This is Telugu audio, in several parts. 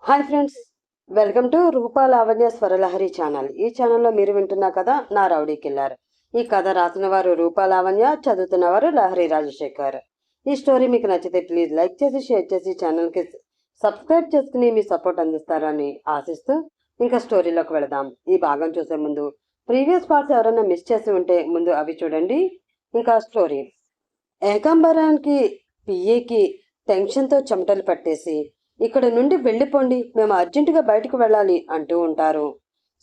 Hi friends, welcome to Rupa Lavanya Swaralahari channel. ఈ ఛానల్లో మీరు వింటున్న కథ నా రౌడీ కిల్లర్. ఈ కథ రాసిన వారు రూపా లావణ్య, చదువుతున్నవారు లహరి రాజశేఖర్. ఈ స్టోరీ మీకు నచ్చితే ప్లీజ్ లైక్ చేసి షేర్ చేసి ఛానల్కి సబ్స్క్రైబ్ చేసుకుని మీ సపోర్ట్ అందిస్తారని ఆశిస్తూ ఇంకా స్టోరీలోకి వెళదాం. ఈ భాగం చూసే ముందు ప్రీవియస్ పార్ట్స్ ఎవరైనా మిస్ చేసి ఉంటే ముందు అవి చూడండి. ఇంకా స్టోరీ. ఏకాంబరానికి పిఏకి టెన్షన్తో చెమటలు పట్టేసి ఇక్కడ నుండి వెళ్ళిపోండి, మేము అర్జెంటుగా బయటకు వెళ్ళాలి అంటూ ఉంటారు.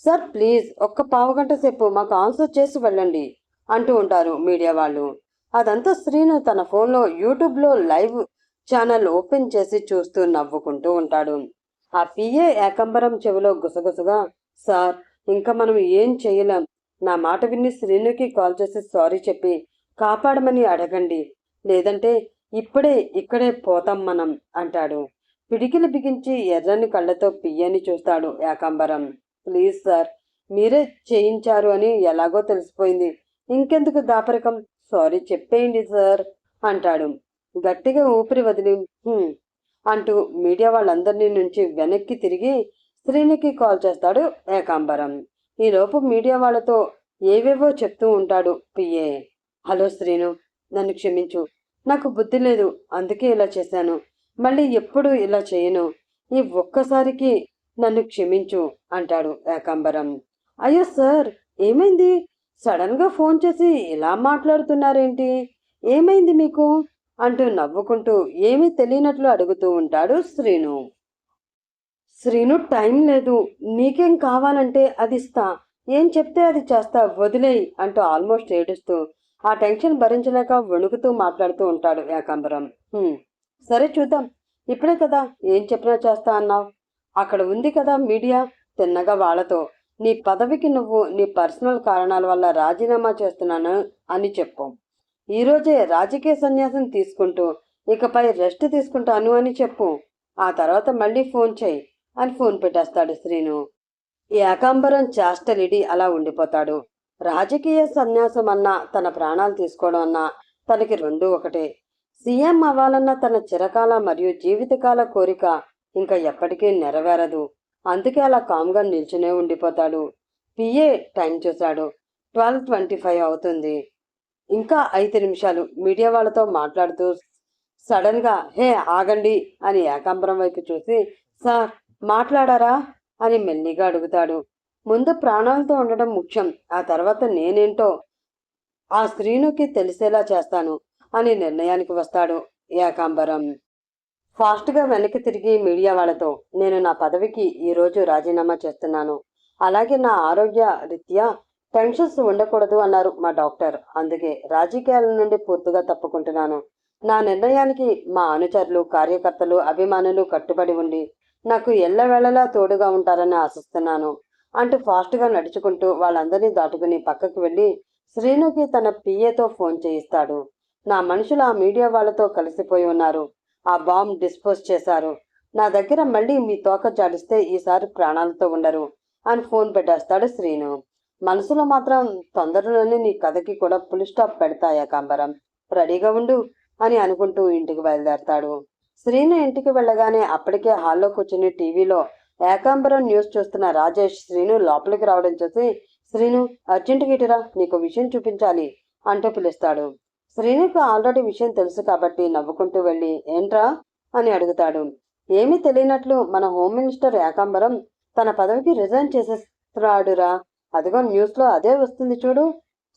సార్ ప్లీజ్ ఒక్క పావుగంట సేపు మాకు ఆన్సర్ చేసి వెళ్ళండి అంటూ ఉంటారు మీడియా వాళ్ళు. అదంతా శ్రీను తన ఫోన్లో యూట్యూబ్లో లైవ్ ఛానల్ ఓపెన్ చేసి చూస్తూ నవ్వుకుంటూ ఉంటాడు. ఆ పిఏ ఏకాంబరం చెవిలో గుసగుసగా, సార్ ఇంకా మనం ఏం చేయలేం, నా మాట విని శ్రీనుకి కాల్ చేసి సారీ చెప్పి కాపాడమని అడగండి, లేదంటే ఇక్కడే పోతాం మనం అంటాడు. పిడికిలు బిగించి ఎర్రని కళ్ళతో పియ్యని చూస్తాడు ఏకాంబరం. ప్లీజ్ సార్, మీరే చేయించారు అని ఎలాగో తెలిసిపోయింది, ఇంకెందుకు దాపరికం, సారీ చెప్పేయండి సార్ అంటాడు. గట్టిగా ఊపిరి వదిలి అంటూ మీడియా వాళ్ళందరినీ నుంచి వెనక్కి తిరిగి శ్రీనికి కాల్ చేస్తాడు ఏకాంబరం. ఈలోపు మీడియా వాళ్ళతో ఏవేవో చెప్తూ ఉంటాడు పిఏ. హలో శ్రీను, నన్ను క్షమించు, నాకు బుద్ధి లేదు, అందుకే ఇలా చేశాను, మళ్ళీ ఎప్పుడు ఇలా చేయను, ఈ ఒక్కసారికి నన్ను క్షమించు అంటాడు ఏకాంబరం. అయ్యో సార్, ఏమైంది, సడన్ గా ఫోన్ చేసి ఇలా మాట్లాడుతున్నారేంటి, ఏమైంది మీకు అంటూ నవ్వుకుంటూ ఏమీ తెలియనట్లు అడుగుతూ ఉంటాడు శ్రీను. శ్రీను, టైం లేదు, నీకేం కావాలంటే అది ఇస్తా, ఏం చెప్తే అది చేస్తా, వదిలేయి అంటూ ఆల్మోస్ట్ ఏడుస్తూ ఆ టెన్షన్ భరించలేక వణుకుతూ మాట్లాడుతూ ఉంటాడు ఏకాంబరం. సరే చూద్దాం, ఇప్పుడే కదా ఏం చెప్పినా చేస్తా అన్నావు, అక్కడ ఉంది కదా మీడియా, తిన్నగా వాళ్ళతో నీ పదవికి నువ్వు నీ పర్సనల్ కారణాల వల్ల రాజీనామా చేస్తున్నాను అని చెప్పు, ఈరోజే రాజకీయ సన్యాసం తీసుకుంటూ ఇకపై రెస్ట్ తీసుకుంటాను అని చెప్పు, ఆ తర్వాత మళ్ళీ ఫోన్ చేయి అని ఫోన్ పెట్టేస్తాడు శ్రీను. ఏకాంబరం చేష్టలిడి అలా ఉండిపోతాడు. రాజకీయ సన్యాసం అన్నా తన ప్రాణాలు తీసుకోవడం అన్నా తనకి రెండూ ఒకటే. సీఎం అవ్వాలన్న తన చిరకాల మరియు జీవితకాల కోరిక ఇంకా ఎప్పటికీ నెరవేరదు. అందుకే అలా కామ్గా నిల్చునే ఉండిపోతాడు. పిఏ టైం చూశాడు. 12:25 అవుతుంది. ఇంకా 5 నిమిషాలు. మీడియా వాళ్ళతో మాట్లాడుతూ సడన్గా హే ఆగండి అని ఏకాంబరం వైపు చూసి, సార్ మాట్లాడారా అని మెల్లిగా అడుగుతాడు. ముందు ప్రాణాలతో ఉండడం ముఖ్యం, ఆ తర్వాత నేనేంటో ఆ శ్రీనుకి తెలిసేలా చేస్తాను అని నిర్ణయానికి వస్తాడు ఏకాంబరం. ఫాస్ట్గా వెనక్కి తిరిగి మీడియా వాళ్ళతో, నేను నా పదవికి ఈరోజు రాజీనామా చేస్తున్నాను, అలాగే నా ఆరోగ్య రీత్యా టెన్షన్స్ ఉండకూడదు అన్నారు మా డాక్టర్, అందుకే రాజకీయాల నుండి పూర్తిగా తప్పుకుంటున్నాను. నా నిర్ణయానికి మా అనుచరులు, కార్యకర్తలు, అభిమానులు కట్టుబడి ఉండి నాకు ఎల్లవేళలా తోడుగా ఉంటారని ఆశిస్తున్నాను అంటూ ఫాస్ట్గా నడుచుకుంటూ వాళ్ళందరినీ దాటుకుని పక్కకు వెళ్ళి శ్రీనుకి తన పిఏతో ఫోన్ చేయిస్తాడు. నా మనుషులు ఆ మీడియా వాళ్ళతో కలిసిపోయి ఉన్నారు, ఆ బాంబ్ డిస్పోజ్ చేశారు, నా దగ్గర మళ్ళీ మీ తోక జాడిస్తే ఈసారి ప్రాణాలతో ఉండరు అని ఫోన్ పెట్టేస్తాడు శ్రీను. మనసులో మాత్రం తొందరలోనే నీ కథకి కూడా ఫుల్ స్టాప్ పెడతా ఏకాంబరం, రెడీగా ఉండు అని అనుకుంటూ ఇంటికి బయలుదేరతాడు. శ్రీను ఇంటికి వెళ్ళగానే అప్పటికే హాల్లో కూర్చుని టీవీలో ఏకాంబరం న్యూస్ చూస్తున్న రాజేష్ శ్రీను లోపలికి రావడం చూసి, శ్రీను అర్జెంటుగా ఇటురా, నీకు విషయం చూపించాలి అంటూ పిలుస్తాడు. శ్రీనుకు ఆల్రెడీ విషయం తెలుసు కాబట్టి నవ్వుకుంటూ వెళ్ళి ఏంట్రా అని అడుగుతాడు. ఏమీ తెలియనట్లు మన హోమ్ మినిస్టర్ ఏకాంబరం తన పదవికి రిజైన్ చేసేస్తున్నాడురా, అదిగో న్యూస్లో అదే వస్తుంది చూడు,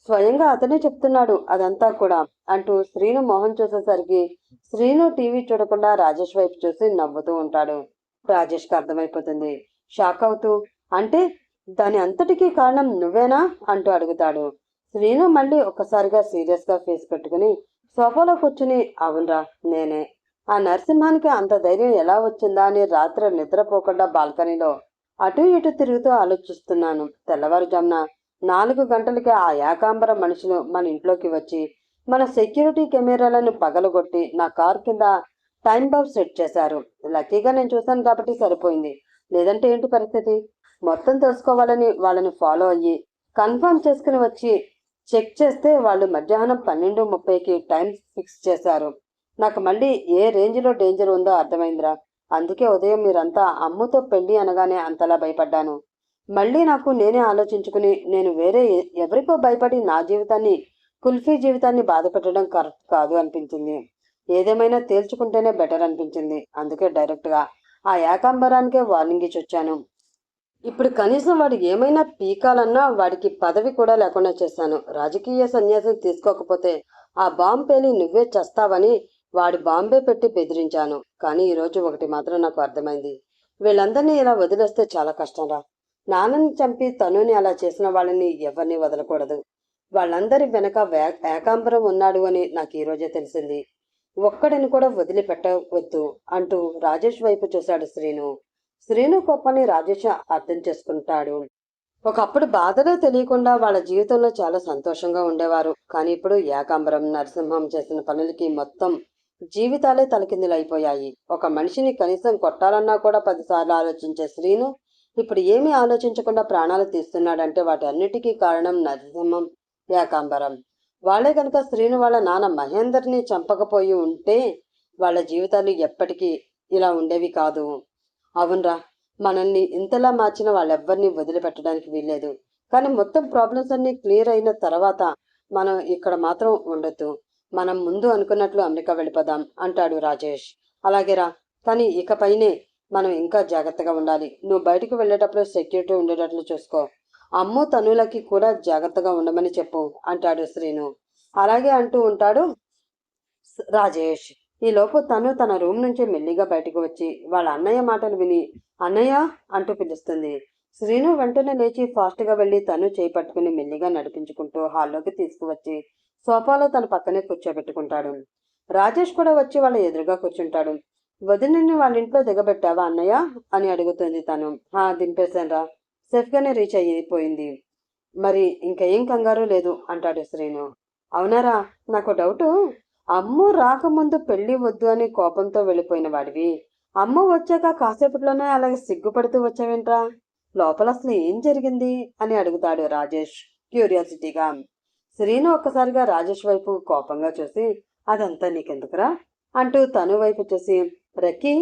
స్వయంగా అతనే చెప్తున్నాడు అదంతా కూడా అంటూ శ్రీను మొహం చూసేసరికి శ్రీను టీవీ చూడకుండా రాజేష్ వైపు చూసి నవ్వుతూ ఉంటాడు. రాజేష్కి అర్థమైపోతుంది. షాక్ అవుతూ, అంటే దాని అంతటికీ కారణం నువ్వేనా అంటూ అడుగుతాడు. శ్రీను మళ్ళీ ఒక్కసారిగా సీరియస్గా ఫేస్ పెట్టుకుని సోఫాలో కూర్చుని, అవునరా నేనే, ఆ నరసింహానికి అంత ధైర్యం ఎలా వచ్చిందా అని రాత్రి నిద్రపోకుండా బాల్కనీలో అటు ఇటు తిరుగుతూ ఆలోచిస్తున్నాను. తెల్లవారుజామున 4 గంటలకి ఆ ఏకాంబర మనుషులు మన ఇంట్లోకి వచ్చి మన సెక్యూరిటీ కెమెరాలను పగలగొట్టి నా కార్ కింద టైం బాంబ్ సెట్ చేశారు. లక్కీగా నేను చూశాను కాబట్టి సరిపోయింది, లేదంటే ఏంటి పరిస్థితి, మొత్తం తెలుసుకోవాలని వాళ్ళని ఫాలో అయ్యి కన్ఫర్మ్ చేసుకుని వచ్చి చెక్ చేస్తే వాళ్ళు మధ్యాహ్నం 12:30కి టైం ఫిక్స్ చేశారు. నాకు మళ్ళీ ఏ రేంజ్లో డేంజర్ ఉందో అర్థమైందిరా, అందుకే ఉదయం మీరంతా అమ్ముతో పెళ్లి అనగానే అంతలా భయపడ్డాను. మళ్ళీ నాకు నేనే ఆలోచించుకుని నేను వేరే ఎవరికో భయపడి నా జీవితాన్ని, కుల్ఫీ జీవితాన్ని బాధపెట్టడం కరెక్ట్ కాదు అనిపించింది. ఏదేమైనా తేల్చుకుంటేనే బెటర్ అనిపించింది. అందుకే డైరెక్ట్గా ఆ ఏకాంబరానికే వార్నింగ్ ఇచ్చి వచ్చాను. ఇప్పుడు కనీసం వాడు ఏమైనా పీకాలన్నా వాడికి పదవి కూడా లేకుండా చేశాను. రాజకీయ సన్యాసం తీసుకోకపోతే ఆ బాంబు పేలి నువ్వే చస్తావని వాడి బాంబే పెట్టి బెదిరించాను. కానీ ఈరోజు ఒకటి మాత్రం నాకు అర్థమైంది. వీళ్ళందరినీ ఇలా వదిలేస్తే చాలా కష్టంరా. నాన్నని చంపి తనుని అలా చేసిన వాళ్ళని ఎవరిని వదలకూడదు. వాళ్ళందరి వెనక ఏకాంబరం ఉన్నాడు అని నాకు ఈరోజే తెలిసింది. ఒక్కడిని కూడా వదిలిపెట్టవద్దు అంటూ రాజేష్ వైపు చూశాడు శ్రీను. శ్రీను కోపాన్ని రాజేష్ అర్థం చేసుకుంటాడు. ఒకప్పుడు బాధలో తెలియకుండా వాళ్ళ జీవితంలో చాలా సంతోషంగా ఉండేవారు. కానీ ఇప్పుడు ఏకాంబరం, నరసింహం చేసిన పనులకి మొత్తం జీవితాలే తలకిందులైపోయాయి. ఒక మనిషిని కనీసం కొట్టాలన్నా కూడా 10 సార్లు ఆలోచించే శ్రీను ఇప్పుడు ఏమీ ఆలోచించకుండా ప్రాణాలు తీస్తున్నాడంటే వాటి అన్నిటికీ కారణం నరసింహం, ఏకాంబరం. వాళ్లే కనుక శ్రీను వాళ్ళ నాన్న మహేందర్ని చంపకపోయి ఉంటే వాళ్ళ జీవితాలు ఎప్పటికీ ఇలా ఉండేవి కాదు. అవునరా, మనల్ని ఇంతలా మార్చిన వాళ్ళెవ్వరినీ వదిలిపెట్టడానికి వీల్లేదు. కానీ మొత్తం ప్రాబ్లమ్స్ అన్ని క్లియర్ అయిన తర్వాత మనం ఇక్కడ మాత్రం ఉండొద్దు. మనం ముందు అనుకున్నట్లు అమెరికా వెళ్ళిపోదాం అంటాడు రాజేష్. అలాగేరా, కానీ ఇకపైనే మనం ఇంకా జాగ్రత్తగా ఉండాలి. నువ్వు బయటకు వెళ్ళేటప్పుడు సెక్యూరిటీ ఉండేటట్లు చూసుకో. అమ్ము తనులకి కూడా జాగ్రత్తగా ఉండమని చెప్పు అంటాడు శ్రీను. అలాగే అంటూ ఉంటాడు రాజేష్. ఈలోపు తను తన రూమ్ నుంచి మెల్లిగా బయటకు వచ్చి వాళ్ళ అన్నయ్య మాటలు విని అన్నయ్య అంటూ పిలుస్తుంది. శ్రీను వెంటనే లేచి ఫాస్ట్గా వెళ్ళి తను చేయి పట్టుకుని మెల్లిగా నడిపించుకుంటూ హాల్లోకి తీసుకువచ్చి సోఫాలో తన పక్కనే కూర్చోబెట్టుకుంటాడు. రాజేష్ కూడా వచ్చి వాళ్ళ ఎదురుగా కూర్చుంటాడు. వదినని వాళ్ళ ఇంట్లో దిగబెట్టావా అన్నయ్య అని అడుగుతుంది తను. దింపేశానురా, సేఫ్గానే రీచ్ అయిపోయింది. మరి ఇంకేం కంగారు లేదు అంటాడు శ్రీను. అవునారా, నాకు డౌటు. అమ్ము రాకముందు పెళ్లి వద్దు అని కోపంతో వెళ్ళిపోయిన వాడివి, అమ్మ వచ్చాక కాసేపట్లోనే అలాగే సిగ్గుపడుతూ వచ్చావేంట్రా? లోపల అసలు ఏం జరిగింది అని అడుగుతాడు రాజేష్ క్యూరియాసిటీగా. శ్రీను ఒక్కసారిగా రాజేష్ వైపు కోపంగా చూసి అదంతా నీకెందుకురా అంటూ తను వైపు చూసి, రకి,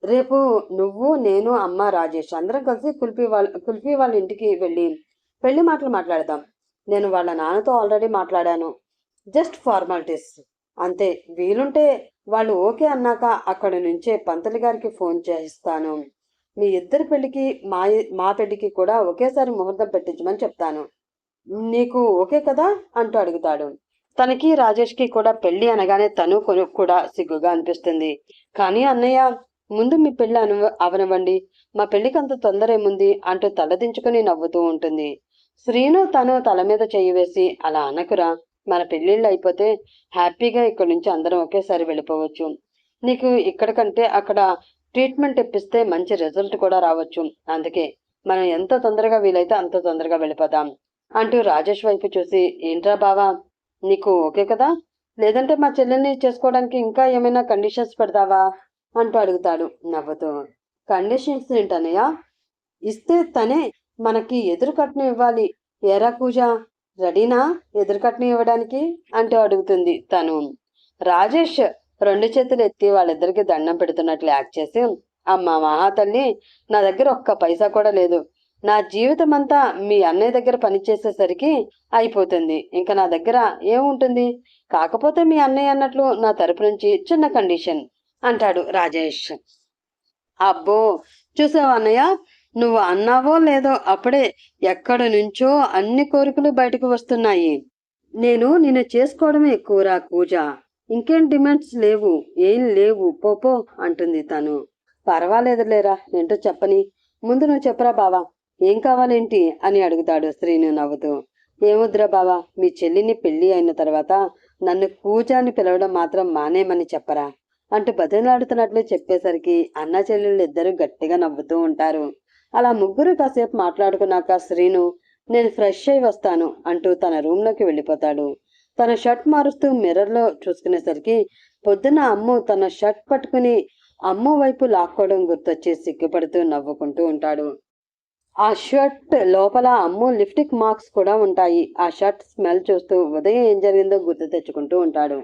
రేపు నువ్వు, నేను, అమ్మ, రాజేష్ అందరం కలిసి కుల్ఫీ వాళ్ళ ఇంటికి వెళ్ళి పెళ్లి మాటలు మాట్లాడదాం. నేను వాళ్ళ నాన్నతో ఆల్రెడీ మాట్లాడాను. జస్ట్ ఫార్మాలిటీస్ అంతే. వీలుంటే వాళ్ళు ఓకే అన్నాక అక్కడి నుంచే పంతులు గారికి ఫోన్ చేయిస్తాను. మీ ఇద్దరి పెళ్లికి మా పెళ్లికి కూడా ఒకేసారి ముహూర్తం పెట్టించమని చెప్తాను. నీకు ఓకే కదా అంటూ అడుగుతాడు. తనకి రాజేష్కి కూడా పెళ్లి అనగానే తను కూడా సిగ్గుగా అనిపిస్తుంది. కానీ అన్నయ్య, ముందు మీ పెళ్లి అవనివ్వండి, మా పెళ్లికి అంత తొందర ఏముంది అంటూ తలదించుకుని నవ్వుతూ ఉంటుంది. శ్రీను తను తల మీద చెయ్యి వేసి, అలా అనకురా, మన పెళ్లిళ్ళు అయిపోతే హ్యాపీగా ఇక్కడి నుంచి అందరం ఒకేసారి వెళ్ళిపోవచ్చు. నీకు ఇక్కడ కంటే అక్కడ ట్రీట్మెంట్ ఇప్పిస్తే మంచి రిజల్ట్ కూడా రావచ్చు. అందుకే మనం ఎంత తొందరగా వీలైతే అంత తొందరగా వెళ్ళిపోదాం అంటూ రాజేష్ వైపు చూసి, ఏంట్రా బావా, నీకు ఓకే కదా? లేదంటే మా చెల్లెల్ని చేసుకోవడానికి ఇంకా ఏమైనా కండిషన్స్ పెడతావా అంటూ అడుగుతాడు నవ్వుతూ. కండిషన్స్ ఏంటన్నయ్య? ఇస్తే తనే మనకి ఎదురు కట్నం ఇవ్వాలి. ఏరా పూజ, రెడీనా ఎదురు కట్నం ఇవ్వడానికి అంటూ అడుగుతుంది తను. రాజేష్ 2 చేతులు ఎత్తి వాళ్ళిద్దరికి దండం పెడుతున్నట్లు యాక్ట్ చేసి, అమ్మ మహాతల్లి, నా దగ్గర ఒక్క పైసా కూడా లేదు. నా జీవితం అంతా మీ అన్నయ్య దగ్గర పనిచేసేసరికి అయిపోతుంది. ఇంకా నా దగ్గర ఏముంటుంది? కాకపోతే మీ అన్నయ్య అన్నట్లు నా తరపు నుంచి చిన్న కండిషన్ అంటాడు రాజేష్. అబ్బో, చూసావా అన్నయ్య, నువ్వు అన్నావో లేదో అప్పుడే ఎక్కడి నుంచో అన్ని కోరికలు బయటకు వస్తున్నాయి. నేను నిన్ను చేసుకోవడమే ఎక్కువరా పూజ, ఇంకేం డిమాండ్స్ లేవు, ఏం లేవు, పోపో అంటుంది తను. పర్వాలేదులేరా, ఏంటో చెప్పని, ముందు నువ్వు చెప్పరా బావా, ఏం కావాలేంటి అని అడుగుతాడు శ్రీను నవ్వుతూ. ఏముద్రా బావా, మీ చెల్లిని పెళ్లి అయిన తర్వాత నన్ను పూజ అని పిలవడం మాత్రం మానేమని చెప్పరా అంటూ బతిలాడుతున్నట్లు చెప్పేసరికి అన్న చెల్లెళ్ళు ఇద్దరు గట్టిగా నవ్వుతూ ఉంటారు. అలా ముగ్గురు కాసేపు మాట్లాడుకున్నాక శ్రీను, నేను ఫ్రెష్ అయి వస్తాను అంటూ తన రూమ్లోకి వెళ్ళిపోతాడు. తన షర్ట్ మారుస్తూ మిర్రర్లో చూసుకునేసరికి పొద్దున అమ్ము తన షర్ట్ పట్టుకుని అమ్ము వైపు లాక్కోవడం గుర్తొచ్చి సిగ్గుపడుతూ నవ్వుకుంటూ ఉంటాడు. ఆ షర్ట్ లోపల అమ్ము లిప్స్టిక్ మార్క్స్ కూడా ఉంటాయి. ఆ షర్ట్ స్మెల్ చూస్తూ ఉదయం ఏం జరిగిందో గుర్తు తెచ్చుకుంటూ ఉంటాడు.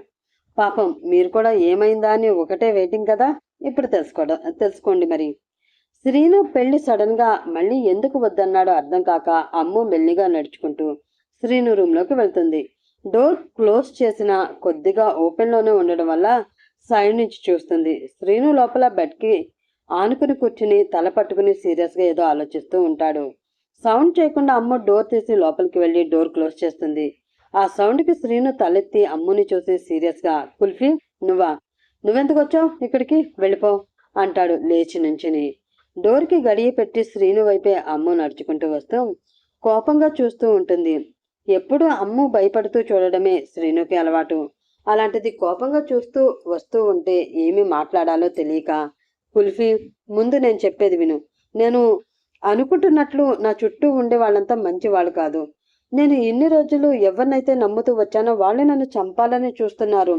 పాపం మీరు కూడా ఏమైందా అని ఒకటే వెయిటింగ్ కదా. ఇప్పుడు తెలుసుకోండి మరి. శ్రీను పెళ్లి సడన్ గా మళ్ళీ ఎందుకు వద్దన్నాడో అర్థం కాక అమ్ము మెల్లిగా నడుచుకుంటూ శ్రీను రూమ్లోకి వెళ్తుంది. డోర్ క్లోజ్ చేసిన కొద్దిగా ఓపెన్లోనే ఉండడం వల్ల సైడ్ నుంచి చూస్తుంది. శ్రీను లోపల బెడ్కి ఆనుకుని కూర్చుని తల పట్టుకుని సీరియస్గా ఏదో ఆలోచిస్తూ ఉంటాడు. సౌండ్ చేయకుండా అమ్మ డోర్ తీసి లోపలికి వెళ్ళి డోర్ క్లోజ్ చేస్తుంది. ఆ సౌండ్కి శ్రీను తలెత్తి అమ్ముని చూసి సీరియస్గా, కుల్ఫీ నువ్వెందుకు వచ్చావు ఇక్కడికి, వెళ్ళిపో అంటాడు లేచి నుంచుని. డోర్కి గడియ పెట్టి శ్రీను వైపే అమ్ము నడుచుకుంటూ వస్తూ కోపంగా చూస్తూ ఉంటుంది. ఎప్పుడు అమ్ము భయపడుతూ చూడడమే శ్రీనుకి అలవాటు. అలాంటిది కోపంగా చూస్తూ వస్తూ ఉంటే ఏమి మాట్లాడాలో తెలియక, కుల్ఫీ ముందు నేను చెప్పేది విను. నేను అనుకుంటున్నట్లు నా చుట్టూ ఉండే వాళ్ళంతా మంచివాళ్ళు కాదు. నేను ఇన్ని రోజులు ఎవరినైతే నమ్ముతూ వచ్చానో వాళ్ళే నన్ను చంపాలని చూస్తున్నారు.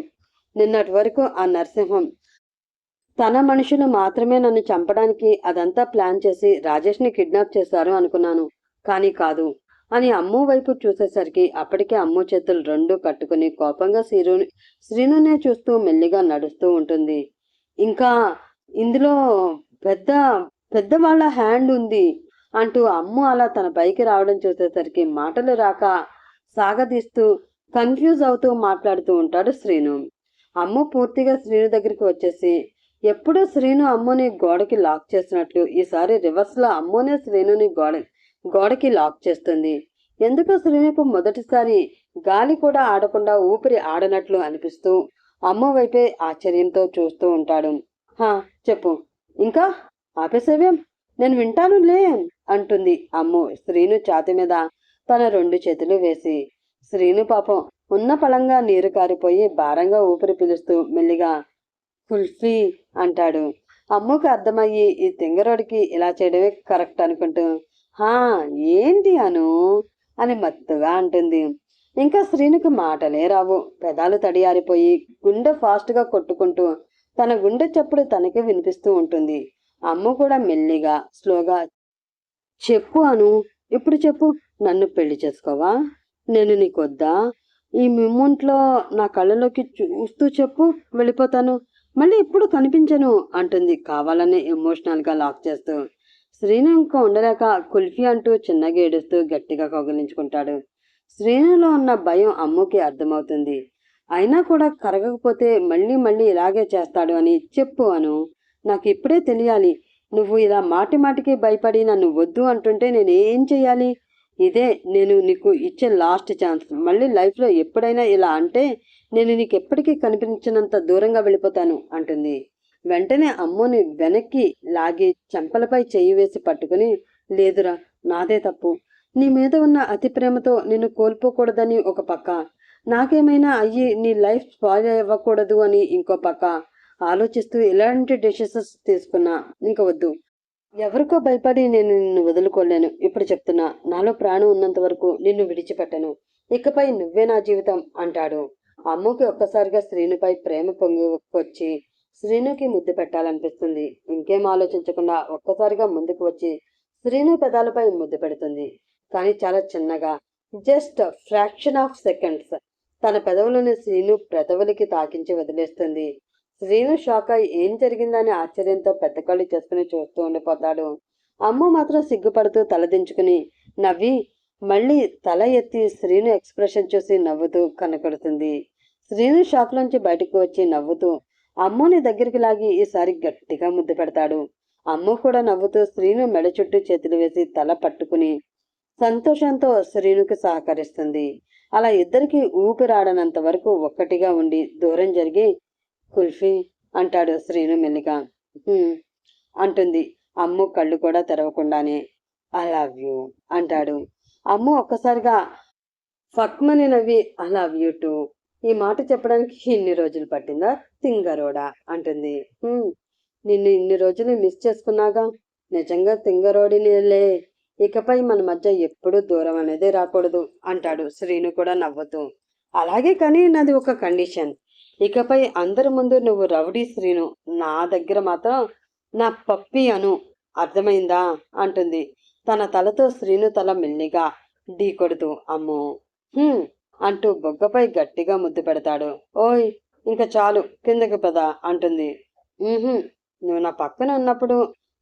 నిన్నటి వరకు ఆ నరసింహం తన మనుషులు మాత్రమే నన్ను చంపడానికి అదంతా ప్లాన్ చేసి రాజేష్ని కిడ్నాప్ చేశారు అనుకున్నాను. కానీ కాదు అని అమ్ము వైపు చూసేసరికి అప్పటికే అమ్ము చేతులు రెండు కట్టుకుని కోపంగా శ్రీనునే చూస్తూ మెల్లిగా నడుస్తూ ఉంటుంది. ఇంకా ఇందులో పెద్ద పెద్దవాళ్ల హ్యాండ్ ఉంది అంటూ అమ్ము అలా తన పైకి రావడం చూసేసరికి మాటలు రాక సాగదీస్తూ కన్ఫ్యూజ్ అవుతూ మాట్లాడుతూ ఉంటాడు శ్రీను. అమ్ము పూర్తిగా శ్రీను దగ్గరికి వచ్చేసి ఎప్పుడూ శ్రీను అమ్ముని గోడకి లాక్ చేసినట్లు ఈసారి రివర్స్లో అమ్మునే శ్రీనుని గోడకి లాక్ చేస్తుంది. ఎందుకో శ్రీనుకు మొదటిసారి గాలి కూడా ఆడకుండా ఊపిరి ఆడనట్లు అనిపిస్తూ అమ్మ వైపే ఆశ్చర్యంతో చూస్తూ ఉంటాడు. చెప్పు, ఇంకా ఆపేసేవేం, నేను వింటానులే అంటుంది అమ్ము శ్రీను ఛాతి మీద తన రెండు చేతులు వేసి. శ్రీను పాపం ఉన్న పళంగా నీరు కారిపోయి భారంగా ఊపిరి పీలుస్తూ మెల్లిగా కుల్ఫీ అంటాడు. అమ్ముకు అర్థమయ్యి ఈ తింగరోడికి ఇలా చేయడమే కరెక్ట్ అనుకుంటూ ఏంటి అను అని మత్తుగా అంటుంది. ఇంకా శ్రీనుకు మాటలే రావు. పెదాలు తడియారిపోయి గుండె ఫాస్ట్గా కొట్టుకుంటూ తన గుండె చప్పుడు తనకే వినిపిస్తూ ఉంటుంది. అమ్ము కూడా మెల్లిగా స్లోగా, చెప్పు అను, ఇప్పుడు చెప్పు, నన్ను పెళ్లి చేసుకోవా, నేను నీకొద్దా, ఈ మిమ్ముంట్లో నా కళ్ళలోకి చూస్తూ చెప్పు, వెళ్ళిపోతాను, మళ్ళీ ఎప్పుడు కనిపించను అంటుంది కావాలనే ఎమోషనల్గా లాక్ చేస్తూ. శ్రీను ఇంకా ఉండలేక కుల్ఫీ అంటూ చిన్నగా ఏడుస్తూ గట్టిగా కౌగిలించుకుంటాడు. శ్రీనులో ఉన్న భయం అమ్ముకి అర్థమవుతుంది. అయినా కూడా కరగకపోతే మళ్ళీ మళ్ళీ ఇలాగే చేస్తాడు అని. చెప్పు అను, నాకు ఇప్పుడే తెలియాలి. నువ్వు ఇలా మాటి మాటికి భయపడి నన్ను వద్దు అంటుంటే నేను ఏం చెయ్యాలి? ఇదే నేను నీకు ఇచ్చే లాస్ట్ ఛాన్స్. మళ్ళీ లైఫ్లో ఎప్పుడైనా ఇలా అంటే నేను నీకు ఎప్పటికీ కనిపించినంత దూరంగా వెళ్ళిపోతాను అంటుంది. వెంటనే అమ్ముని వెనక్కి లాగి చెంపలపై చెయ్యి వేసి పట్టుకుని, లేదురా, నాదే తప్పు. నీ మీద ఉన్న అతి ప్రేమతో నిన్ను కోల్పోకూడదని ఒక పక్క, నాకేమైనా అయ్యి నీ లైఫ్ స్పాయిల్ అవ్వకూడదు అని ఇంకో పక్క ఆలోచిస్తూ ఎలాంటి డెసిషన్స్ తీసుకున్నా ఇంక వద్దు. ఎవరికో భయపడి నేను నిన్ను వదులుకోలేను. ఇప్పుడు చెప్తున్నా, నాలో ప్రాణం ఉన్నంత వరకు నిన్ను విడిచిపెట్టను. ఇకపై నువ్వే నా జీవితం అంటాడు. అమ్ముకి ఒక్కసారిగా శ్రీనుపై ప్రేమ పొంగుకొచ్చి శ్రీనుకి ముద్దు పెట్టాలనిపిస్తుంది. ఇంకేం ఆలోచించకుండా ఒక్కసారిగా ముందుకు వచ్చి శ్రీను పెదాలపై ముద్దు పెడుతుంది. కానీ చాలా చిన్నగా, జస్ట్ ఫ్రాక్షన్ ఆఫ్ సెకండ్స్. తన పెదవులను శ్రీను పెదవులకి తాకించి వదిలేస్తుంది. శ్రీను షాక్ అయి ఏం జరిగిందని ఆశ్చర్యంతో పెద్ద కళ్ళు చేసుకుని చూస్తూ ఉండిపోతాడు. అమ్మ మాత్రం సిగ్గుపడుతూ తలదించుకుని నవ్వి మళ్ళీ తల ఎత్తి శ్రీను ఎక్స్ప్రెషన్ చూసి నవ్వుతూ కనపడుతుంది. శ్రీను షాక్ నుంచి బయటకు వచ్చి నవ్వుతూ అమ్ముని దగ్గరికి లాగి ఈసారి గట్టిగా ముద్దు పెడతాడు. అమ్ము కూడా నవ్వుతూ శ్రీను మెడ చుట్టూ చేతులు వేసి తల పట్టుకుని సంతోషంతో శ్రీనుకి సహకరిస్తుంది. అలా ఇద్దరికి ఊపిరాడనంత వరకు ఒక్కటిగా ఉండి దూరం జరిగి, కుల్ఫీ అంటాడు శ్రీను మెల్లిగా. అంటుంది అమ్ము కళ్ళు కూడా తెరవకుండానే. ఐ లవ్ యూ అంటాడు. అమ్ము ఒక్కసారిగా ఫక్మని నవ్వి ఐ లవ్ యూ టూ. ఈ మాట చెప్పడానికి ఇన్ని రోజులు పట్టిందా తింగరోడా అంటుంది. నిన్ను ఇన్ని రోజులు మిస్ చేసుకున్నాగా, నిజంగా తింగరోడినిలే. ఇకపై మన మధ్య ఎప్పుడూ దూరం అనేది రాకూడదు అంటాడు శ్రీను కూడా నవ్వుతూ. అలాగే, కానీ నాది ఒక కండిషన్. ఇకపై అందరి ముందు నువ్వు రౌడీ శ్రీను, నా దగ్గర మాత్రం నా పప్పి అను, అర్థమైందా అంటుంది తన తలతో శ్రీను తల మెల్లిగా ఢీ కొడుతూ. అమ్మో అంటూ బొగ్గపై గట్టిగా ముద్దు పెడతాడు. ఓయ్ ఇంకా చాలు కిందకి పద అంటుంది. నువ్వు నా పక్కన ఉన్నప్పుడు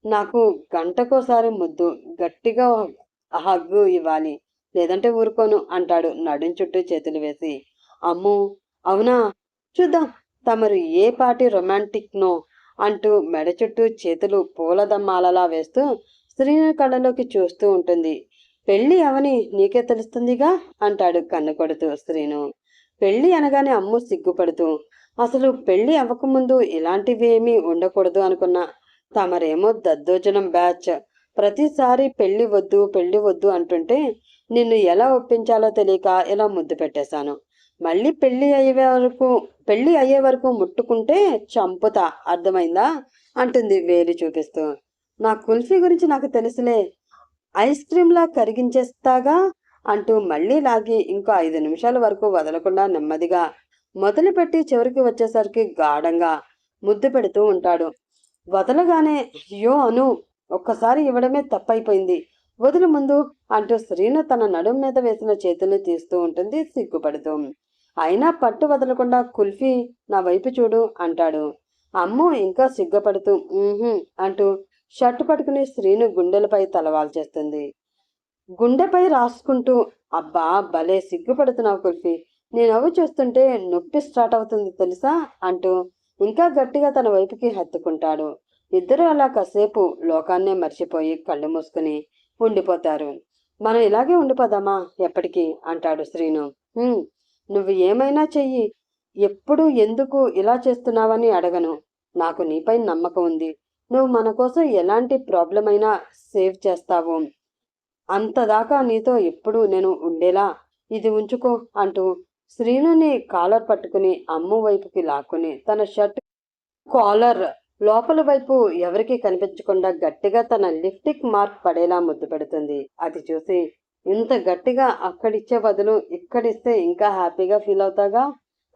నాకు గంటకోసారి ముద్దు, గట్టిగా హగ్గు ఇవ్వాలి, లేదంటే ఊరుకోను అంటాడు నడుం చుట్టూ చేతులు వేసి. అమ్మో అవునా, చూద్దాం తమరు ఏ పాటి రొమాంటిక్నో అంటూ మెడ చుట్టూ చేతులు పూలదమ్మాలలా వేస్తూ శ్రీను కళ్ళలోకి చూస్తూ ఉంటుంది. పెళ్ళి అవని నీకే తెలుస్తుందిగా అంటాడు కన్ను కొడుతూ శ్రీను. పెళ్ళి అనగానే అమ్ము సిగ్గుపడుతూ, అసలు పెళ్ళి అవ్వకముందు ఇలాంటివేమీ ఉండకూడదు అనుకున్నా. తమరేమో దద్దోజనం బ్యాచ్. ప్రతిసారి పెళ్లి వద్దు అంటుంటే నిన్ను ఎలా ఒప్పించాలో తెలియక ఇలా ముద్దు పెట్టేశాను. మళ్ళీ పెళ్లి అయ్యే వరకు ముట్టుకుంటే చంపుతా, అర్థమైందా అంటుంది వేలు చూపిస్తూ. నా కుల్ఫీ గురించి నాకు తెలుసులే, ఐస్ క్రీంలా కరిగించేస్తాగా అంటూ మళ్ళీ లాగి ఇంకో 5 నిమిషాల వరకు వదలకుండా నెమ్మదిగా మొదలుపెట్టి చివరికి వచ్చేసరికి గాఢంగా ముద్దు పెడుతూ ఉంటాడు. వదలగానే అయ్యో అను, ఒక్కసారి ఇవ్వడమే తప్పైపోయింది, వదులు ముందు అంటూ శ్రీను తన నడుం మీద వేసిన చేతుల్ని తీస్తూ ఉంటుంది సిగ్గుపడుతూ. అయినా పట్టు వదలకుండా కుల్ఫీ నా వైపు చూడు అంటాడు. అమ్ము ఇంకా సిగ్గుపడుతూ అంటూ షర్టు పట్టుకుని శ్రీను గుండెలపై తలవాల్చేస్తుంది. గుండెపై రాసుకుంటూ, అబ్బా భలే సిగ్గుపడుతున్నావు కుల్ఫీ, నీ నవ్వు చూస్తుంటే నొప్పి స్టార్ట్ అవుతుంది తెలుసా అంటూ ఇంకా గట్టిగా తన వైపుకి హత్తుకుంటాడు. ఇద్దరు అలా కాసేపు లోకాన్నే మర్చిపోయి కళ్ళు మూసుకుని ఉండిపోతారు. మనం ఇలాగే ఉండిపోదామా ఎప్పటికీ అంటాడు శ్రీను. నువ్వు ఏమైనా చెయ్యి, ఎప్పుడు ఎందుకు ఇలా చేస్తున్నావని అడగను. నాకు నీపై నమ్మకం ఉంది. నువ్వు మన కోసం ఎలాంటి ప్రాబ్లం అయినా సేవ్ చేస్తావు. అంతదాకా నీతో ఎప్పుడు నేను ఉండేలా ఇది ఉంచుకో అంటూ శ్రీనుని కాలర్ పట్టుకుని అమ్ము వైపుకి లాక్కుని తన షర్ట్ కాలర్ లోపల వైపు ఎవరికి కనిపించకుండా గట్టిగా తన లిప్టిక్ మార్క్ పడేలా ముద్దు పెడుతుంది. అది చూసి, ఇంత గట్టిగా అక్కడిచ్చే బదులు ఇక్కడిస్తే ఇంకా హ్యాపీగా ఫీల్ అవుతాగా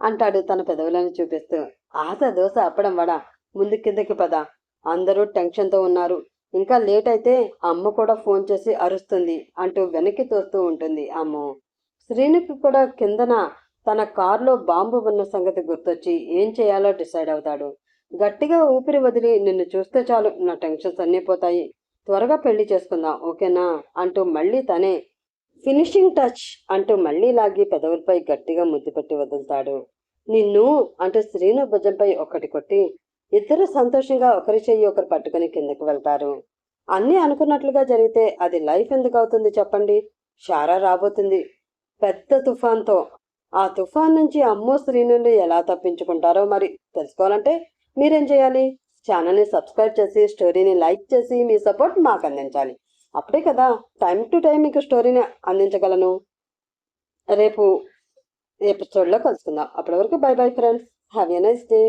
అంటాడు తన పెదవులను చూపిస్తూ. ఆశ దోశ అప్పడం వడ, ముందు కిందకి పద, అందరూ టెన్షన్తో ఉన్నారు, ఇంకా లేట్ అయితే అమ్మ కూడా ఫోన్ చేసి అరుస్తుంది అంటూ వెనక్కి తోస్తూ ఉంటుంది అమ్ము. శ్రీనుకి కూడా కిందన తన కారులో బాంబు ఉన్న సంగతి గుర్తొచ్చి ఏం చేయాలో డిసైడ్ అవుతాడు. గట్టిగా ఊపిరి వదిలి, నిన్ను చూస్తే చాలు నా టెన్షన్స్ అన్నీ పోతాయి, త్వరగా పెళ్లి చేసుకుందాం ఓకేనా అంటూ మళ్ళీ తనే ఫినిషింగ్ టచ్ అంటూ మళ్ళీ లాగి పెదవులపై గట్టిగా ముద్దు పెట్టి వదులుతాడు. నిన్ను అంటూ శ్రీను భుజంపై ఒకటి కొట్టి ఇద్దరు సంతోషంగా ఒకరి చెయ్యి ఒకరు పట్టుకుని కిందకి వెళ్తారు. అన్నీ అనుకున్నట్లుగా జరిగితే అది లైఫ్ ఎందుకు అవుతుంది చెప్పండి. షారా రాబోతుంది పెద్ద తుఫాన్తో. ఆ తుఫాన్ నుంచి అమ్మో శ్రీనుని ఎలా తప్పించుకుంటారో మరి తెలుసుకోవాలంటే మీరేం చేయాలి? ఛానల్ని సబ్స్క్రైబ్ చేసి స్టోరీని లైక్ చేసి మీ సపోర్ట్ మాకు అందించాలి. అప్పుడే కదా టైం టు టైం మీకు స్టోరీని అందించగలను. రేపు ఎపిసోడ్లో కలుసుకుందాం. అప్పటి వరకు by bye friends, have a nice day.